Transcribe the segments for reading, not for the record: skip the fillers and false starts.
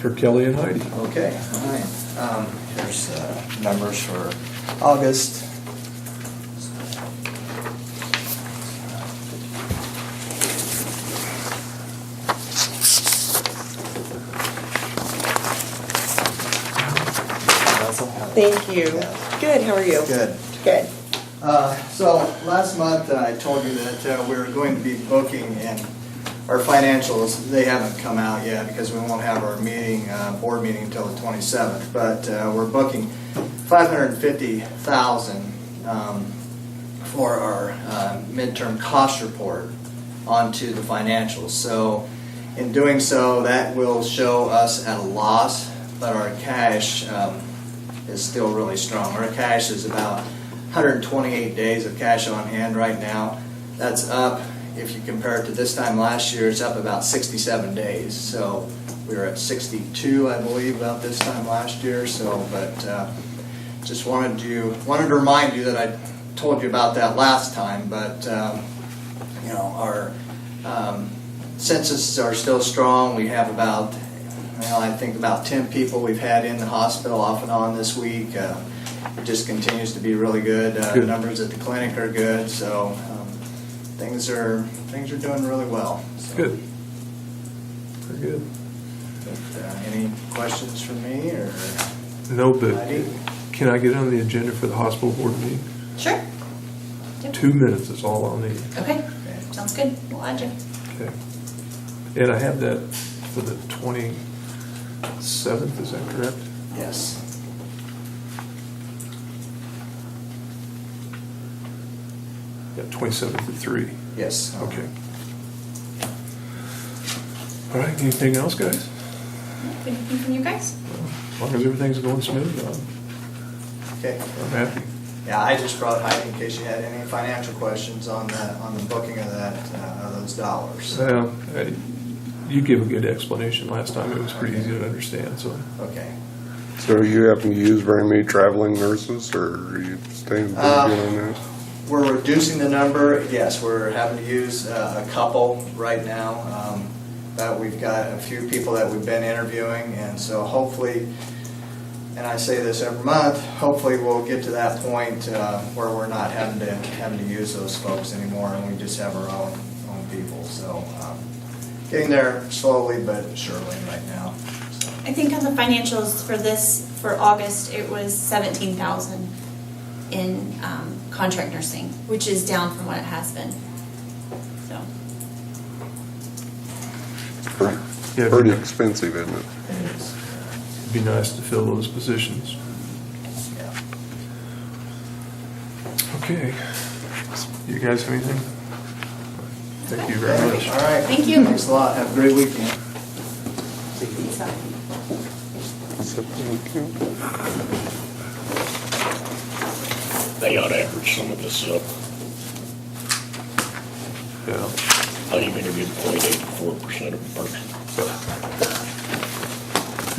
for Kelly and Heidi. Okay, all right. Here's numbers for August. Thank you. Yeah. Good, how are you? Good. Good. So last month I told you that we were going to be booking, and our financials, they haven't come out yet because we won't have our meeting, board meeting until the 27th. But we're booking $550,000 for our midterm cost report onto the financials. So in doing so, that will show us at a loss, but our cash is still really strong. Our cash is about 128 days of cash on hand right now. That's up, if you compare it to this time last year, it's up about 67 days. So we were at 62, I believe, about this time last year. So, but just wanted to remind you that I told you about that last time. But you know, our census are still strong. We have about, well, I think about 10 people we've had in the hospital off and on this week. It just continues to be really good. Good. Numbers at the clinic are good, so things are doing really well. So, Good. Very good. but, any questions for me or No, but Heidi? can I get on the agenda for the hospital board meeting? Sure. Yep. 2 minutes is all I'll need. Okay, sounds good. We'll add you. Okay. And I have that for the 27th, is that correct? Yes. Yeah, 27th at 3. Yes. Okay. All right, anything else, guys? Anything from you guys? As long as everything's going smooth, Okay. I'm happy. Yeah, I just brought Heidi in case you had any financial questions on that, on the booking of that, of those dollars. You gave a good explanation last time. It was pretty easy to understand, so. Okay. So are you having to use very many traveling nurses, or are you staying pretty good on that? We're reducing the number. Yes, we're having to use a couple right now. But we've got a few people that we've been interviewing, and so hopefully, and I say this every month, hopefully we'll get to that point where we're not having to use those folks anymore, and we just have our own people. So getting there slowly but surely right now. So. I think on the financials for August, it was 17,000 in contract nursing, which is down from what it has been. So Yeah, Pretty expensive, isn't it? It'd be nice to fill those positions. Yeah. Okay. You guys have anything? Thank you very much. All right. Thank you. Thanks a lot. Have a great weekend. They ought to average some of this up. Yeah. I even get 0.84% of a person.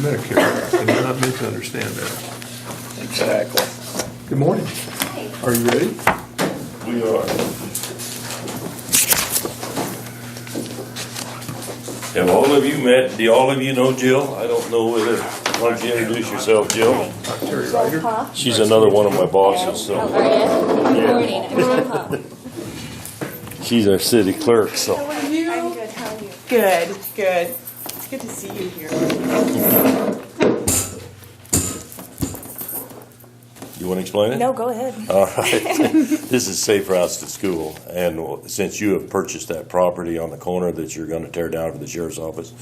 Medicare, and you're not meant to understand that. Exactly. Good morning. Hey. Are you ready? We are. Have all of you met, do all of you know Jill? I don't know whether, why don't you introduce yourself, Jill? I'm Terry Ryder. She's another one of my bosses, so. How are you? Good morning. I'm She's our city clerk, so. How are you? I'm good. How are you? Good, good. It's good to see you here. You want to explain it? No, go ahead. All right. This is Safe Routes to School, and since you have purchased that property on the corner that you're going to tear down for the sheriff's office,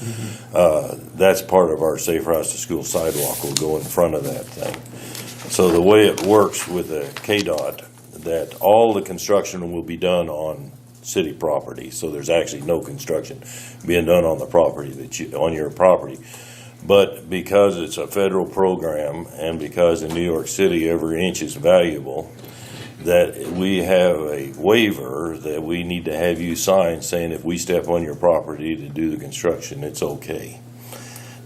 that's part of our Safe Routes to School sidewalk will go in front of that thing. So the way it works with the KDOT, that all the construction will be done on city property, so there's actually no construction being done on the property on your property. But because it's a federal program, and because in New York City every inch is valuable, that we have a waiver that we need to have you sign saying if we step on your property to do the construction, it's okay.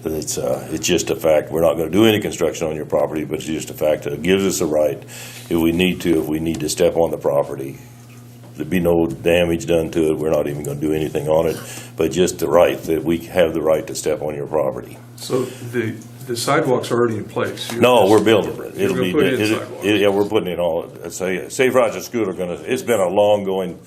It's just a fact. We're not going to do any construction on your property, but it's just a fact that it gives us a right if we need to step on the property. There'd be no damage done to it. We're not even going to do anything on it, but just the right that we have the right to step on your property. So the sidewalk's already in place? No, we're building it. It'll You're be, gonna put in sidewalks. yeah, we're putting it all, Safe Routes to School are gonna, it's been a long-going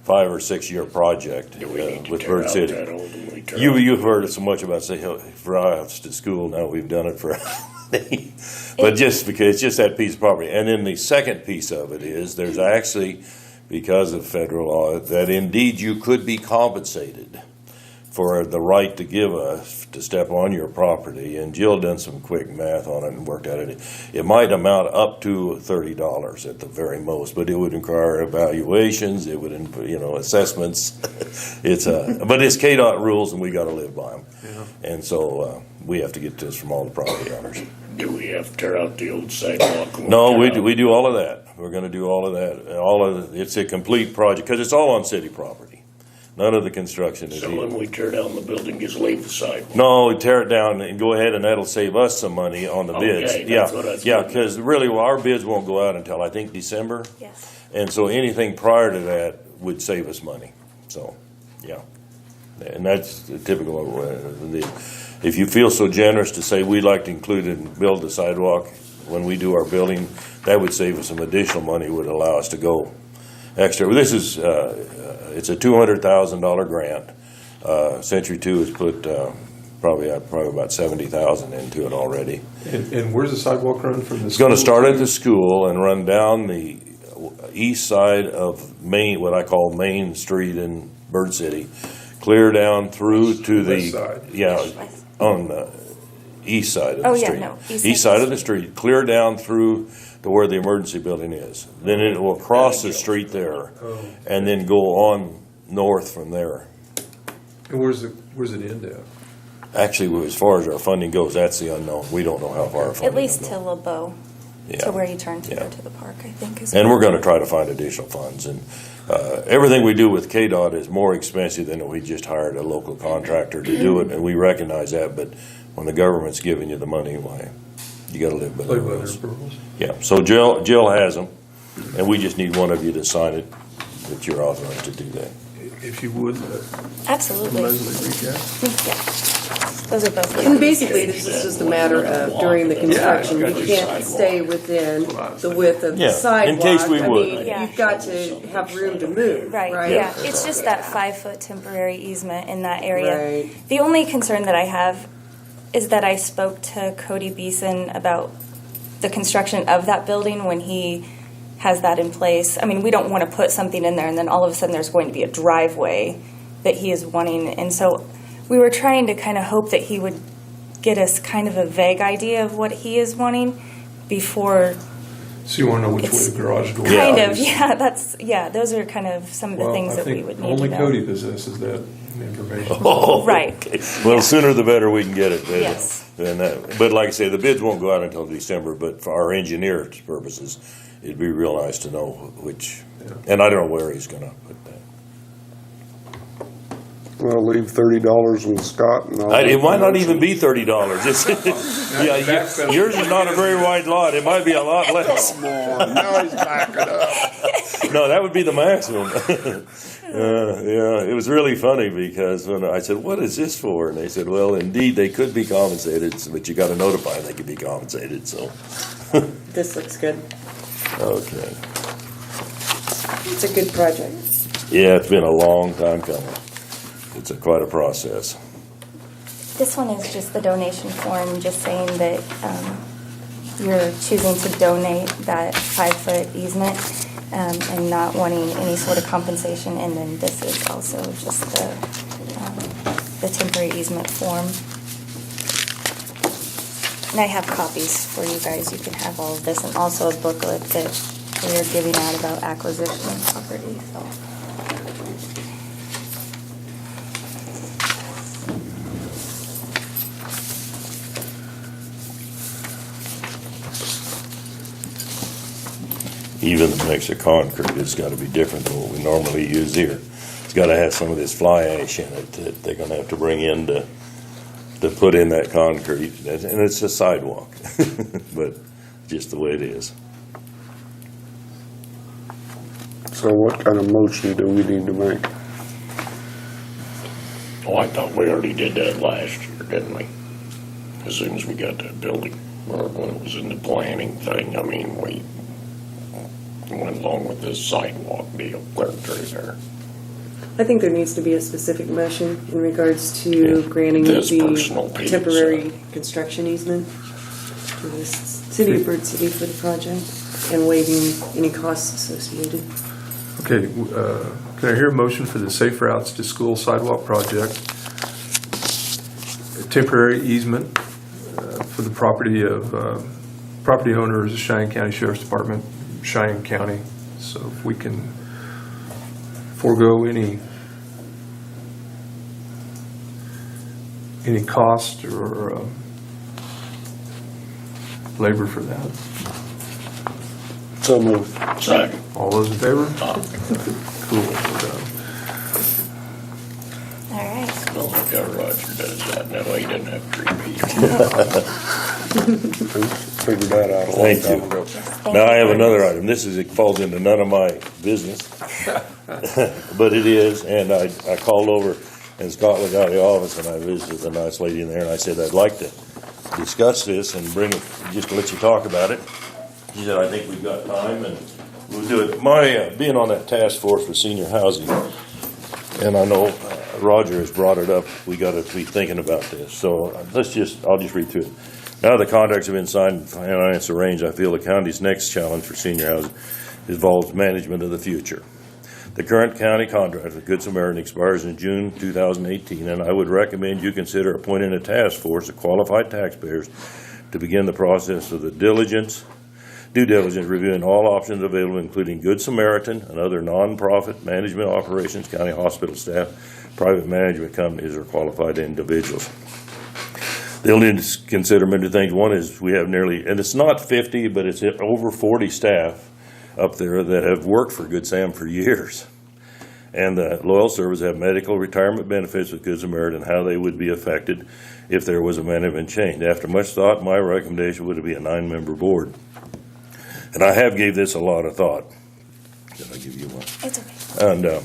5 or 6 year project Do we need to with tear Bird out City. that old one we tore out? You've heard so much about Safe Routes to School, now we've done it for, but just because, it's just that piece of property. And then the second piece of it is, there's actually, because of federal law, that indeed you could be compensated for the right to give us, to step on your property, and Jill done some quick math on it and worked out it. It might amount up to $30 at the very most, but it would require evaluations, it would, assessments. But it's KDOT rules and we gotta live by them. Yeah. And so, we have to get this from all the property owners. Do we have to tear out the old sidewalk? No, we do all of that. We're gonna do all of that. It's a complete project, because it's all on city property. None of the construction is So either. when we tear down the building, just leave the sidewalk? No, tear it down and go ahead, and that'll save us some money on the bids. Okay, that's what I was Yeah, thinking. because really, our bids won't go out until, I think, December. Yes. And so anything prior to that would save us money. So, yeah. And that's the typical, if you feel so generous to say we'd like to include and build the sidewalk when we do our building, that would save us some additional money, would allow us to go extra. This is, it's a $200,000 grant. Century 2 has put probably about $70,000 into it already. And where's the sidewalk run from the? It's going to start at the school and run down the east side of Main, what I call Main Street in Bird City, clear down through to West the, side. yeah, on the east side of the Oh, yeah, street. no, East side of the street, clear down through to where the emergency building is. Then it will cross the street there Oh. and then go on north from there. And where's it end at? Actually, as far as our funding goes, that's the unknown. We don't know how far our funding At least will to go. LeBeau, Yeah. to where you turn to Yeah. go to the park, I think is. And we're going to try to find additional funds. And everything we do with KDOT is more expensive than if we just hired a local contractor to do it, and we recognize that. But when the government's giving you the money, why, you got to live by the Play by their rules. rules. Yeah, so Jill has them, and we just need one of you to sign it, that you're authorized to do that. If you would, Absolutely. Leslie, reach out. Yeah. Those are both. And basically, this is just a matter of during the construction, Yeah, you got can't your stay within the width of Yeah, the sidewalk. in case we I would. mean, Yeah. you've got to have room to move, Right, right? yeah. It's just that 5-foot temporary easement in that area. Right. The only concern that I have is that I spoke to Cody Beeson about the construction of that building when he has that in place. I mean, we don't want to put something in there and then all of a sudden there's going to be a driveway that he is wanting. And so we were trying to kind of hope that he would get us kind of a vague idea of what he is wanting before. So you want to know which way It's the garage door Kind is? of, yeah, those are kind of some of the Well, things I that we think would need only to know. Cody possesses that information. Oh, Right. okay. Well, sooner the better we can get it. Yes. Then that, but like I say, the bids won't go out until December, but for our engineer's purposes, it'd be real nice to know which, Yeah. and I don't know where he's gonna put that. I'll leave $30 with Scott and I'll. It might not even be $30. Yeah, Backpedal. yours is not a very wide lot. It might be a lot less. Come on, now he's backing up. No, that would be the maximum. Yeah, it was really funny because when I said, "What is this for?" and they said, "Well, indeed, they could be compensated, but you got to notify them they could be compensated." So, This looks good. okay, It's a good project. yeah, it's been a long time coming. It's quite a process. This one is just the donation form, just saying that you're choosing to donate that 5-foot easement and not wanting any sort of compensation. And then this is also just the temporary easement form. And I have copies for you guys. You can have all of this, and also a booklet that we are giving out about acquisition of property. So. Even the mix of concrete has got to be different than what we normally use here. It's got to have some of this fly ash in it that they're going to have to bring in to put in that concrete. And it's a sidewalk, but just the way it is. So what kind of motion do we need to make? Oh, I thought we already did that last year, didn't we? as soon as we got that building, or when it was in the planning thing, I mean, we went along with this sidewalk deal clear through there. I think there needs to be a specific motion in regards to granting This personal the piece, temporary construction easement to the city of Bird City for the project and waiving any costs associated. Okay, can I hear a motion for the Safe Routes to School sidewalk project? A temporary easement for the property of property owners of Cheyenne County Sheriff's Department, Cheyenne County. So if we can forego any cost or labor for that. So moved. Second. All those in favor? Cool. All right. Well, look how Roger does that, now he didn't have to repeat. Figured that out a long Thank time you. ago. Now, I have another item. It falls into none of my business, but it is, and I called over in Scotland County office, and I visited the nice lady in there, and I said, I'd like to discuss this and bring it, just to let you talk about it. She said, I think we've got time, and we'll do it. My, being on that task force for senior housing, and I know Roger has brought it up, we got to be thinking about this. So I'll just read through it. Now the contracts have been signed and finance arranged, I feel the county's next challenge for senior housing involves management of the future. The current county contract with Good Samaritan expires in June 2018, and I would recommend you consider appointing a task force of qualified taxpayers to begin the process of due diligence, reviewing all options available, including Good Samaritan and other nonprofit management operations, county hospital staff, private management companies, or qualified individuals. They'll need to consider many things. One is we have nearly, and it's not 50, but it's over 40 staff up there that have worked for Good Sam for years. And the Loyal Service have medical retirement benefits with Good Samaritan, how they would be affected if there was a management change. After much thought, my recommendation would be a 9-member board. And I have gave this a lot of thought. Did I give you one? It's okay. And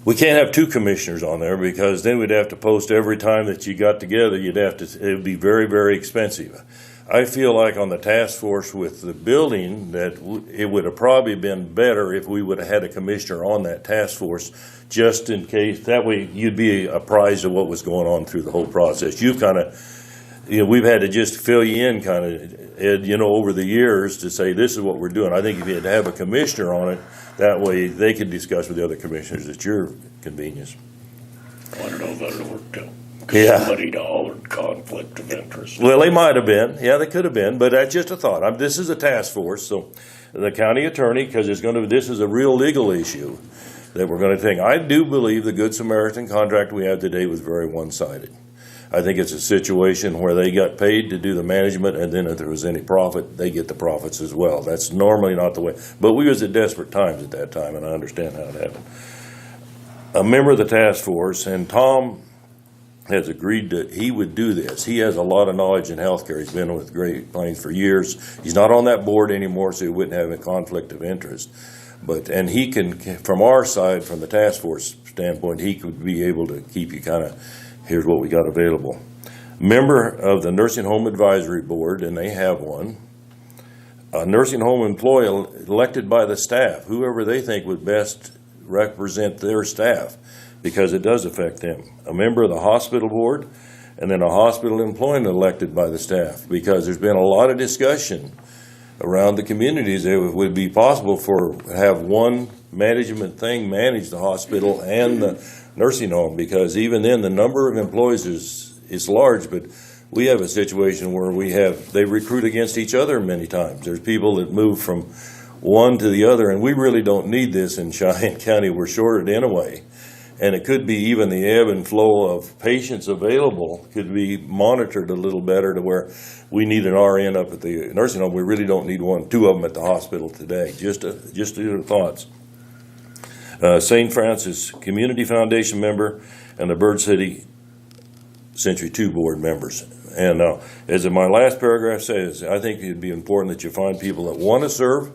we can't have 2 commissioners on there because then we'd have to post every time that you got together. It would be very, very expensive. I feel like on the task force with the building that it would have probably been better if we would have had a commissioner on that task force just in case. That way you'd be apprised of what was going on through the whole process. You've kind of, we've had to just fill you in kind of, Ed, over the years to say this is what we're doing. I think if you had to have a commissioner on it, that way they could discuss with the other commissioners at your convenience. I don't know if that'll work out. Yeah. Somebody'd hollered conflict of interest. Well, they might have been. Yeah, they could have been. But that's just a thought. This is a task force, so the county attorney, because this is a real legal issue that we're going to think. I do believe the Good Samaritan contract we had today was very one-sided. I think it's a situation where they got paid to do the management, and then if there was any profit, they get the profits as well. That's normally not the way. But we was at desperate times at that time, and I understand how it happened. A member of the task force, and Tom has agreed that he would do this. He has a lot of knowledge in healthcare. He's been with Great Plains for years. He's not on that board anymore, so he wouldn't have a conflict of interest. And he can, from our side, from the task force standpoint, he could be able to keep you kind of, here's what we got available. Member of the Nursing Home Advisory Board, and they have one. A nursing home employee elected by the staff, whoever they think would best represent their staff, because it does affect them. A member of the hospital board, and then a hospital employee elected by the staff, because there's been a lot of discussion around the communities that it would be possible for have one management thing manage the hospital and the nursing home, because even then the number of employees is large, but we have a situation where they recruit against each other many times. There's people that move from one to the other, and we really don't need this in Cheyenne County. We're shorted anyway. And it could be even the ebb and flow of patients available could be monitored a little better to where we need an RN up at the nursing home. We really don't need 2 of them at the hospital today. Just your thoughts. St. Francis Community Foundation member and the Bird City Century 2 board members. And as in my last paragraph says, I think it'd be important that you find people that want to serve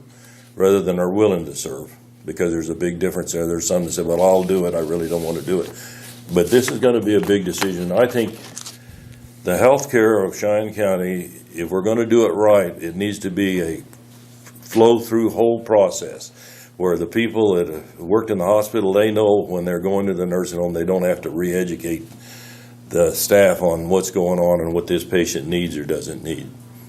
rather than are willing to serve, because there's a big difference there. There's some that say, well, I'll do it. I really don't want to do it. But this is going to be a big decision. I think the healthcare of Cheyenne County, if we're gonna do it right, it needs to be a flow-through whole process, where the people that have worked in the hospital, they know when they're going to the nursing home, they don't have to re-educate the staff on what's going on and what this patient needs or doesn't need.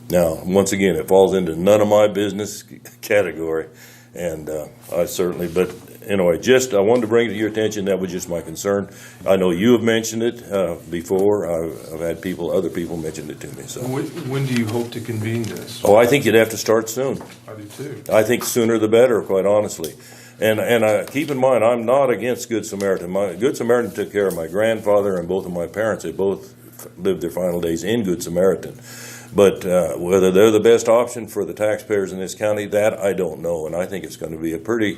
Now, once again, it falls into none of my business category, and I certainly, but anyway, I wanted to bring it to your attention. That was just my concern. I know you have mentioned it before. I've had other people mention it to me, so. When do you hope to convene this? Oh, I think you'd have to start soon. I do too. I think sooner the better, quite honestly. And keep in mind, I'm not against Good Samaritan. Good Samaritan took care of my grandfather and both of my parents. They both lived their final days in Good Samaritan. But whether they're the best option for the taxpayers in this county, that I don't know. And I think it's going to be a pretty,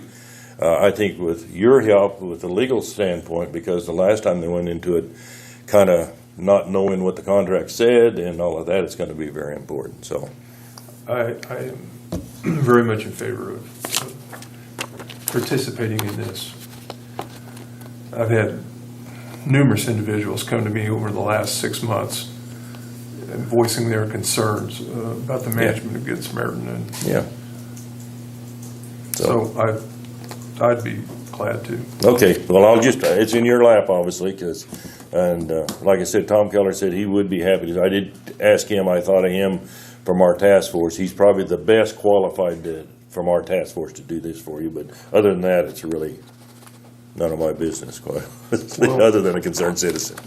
I think with your help, with the legal standpoint, because the last time they went into it, kind of not knowing what the contract said and all of that, it's going to be very important. So I am very much in favor of participating in this. I've had numerous individuals come to me over the last 6 months and voicing their concerns about the management of Good Samaritan. And yeah. so I'd be glad to. Okay, well, it's in your lap, obviously, and like I said, Tom Keller said he would be happy to. I did ask him, I thought of him from our task force. He's probably the best qualified from our task force to do this for you, but other than that, it's really none of my business, quite other than a concerned citizen.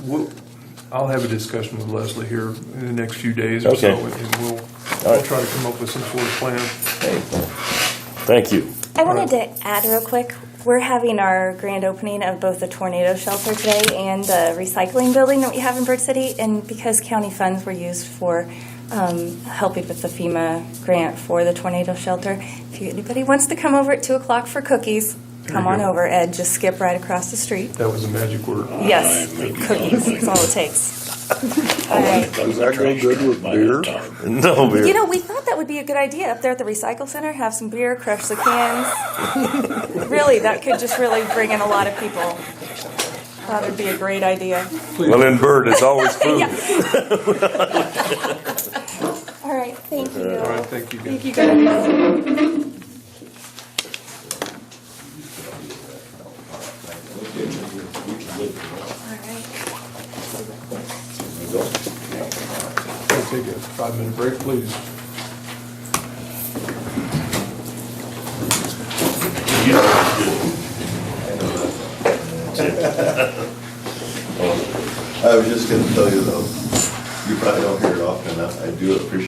I'll have a discussion with Leslie here in the next few days or Okay. so, and we'll try to come up with some sort of plan. Thank you. I wanted to add real quick, we're having our grand opening of both the tornado shelter today and the recycling building that we have in Bird City, and because county funds were used for helping with the FEMA grant for the tornado shelter, if anybody wants to come over at 2 o'clock for cookies, come on over, Ed, just skip right across the street. That was a magic word. Yes, cookies, that's all it takes. All right. Does that go good with beer? No beer. You know, we thought that would be a good idea up there at the recycle center, have some beer, crush the cans. Really, that could just really bring in a lot of people. Thought it'd be a great idea. Well, in Bird, it's always food. Yeah. All right, thank you. All right, thank you, guys. Thank you, guys. We'll take a 5-minute break, please. I was just gonna tell you though, you probably don't hear it often enough, I do appreciate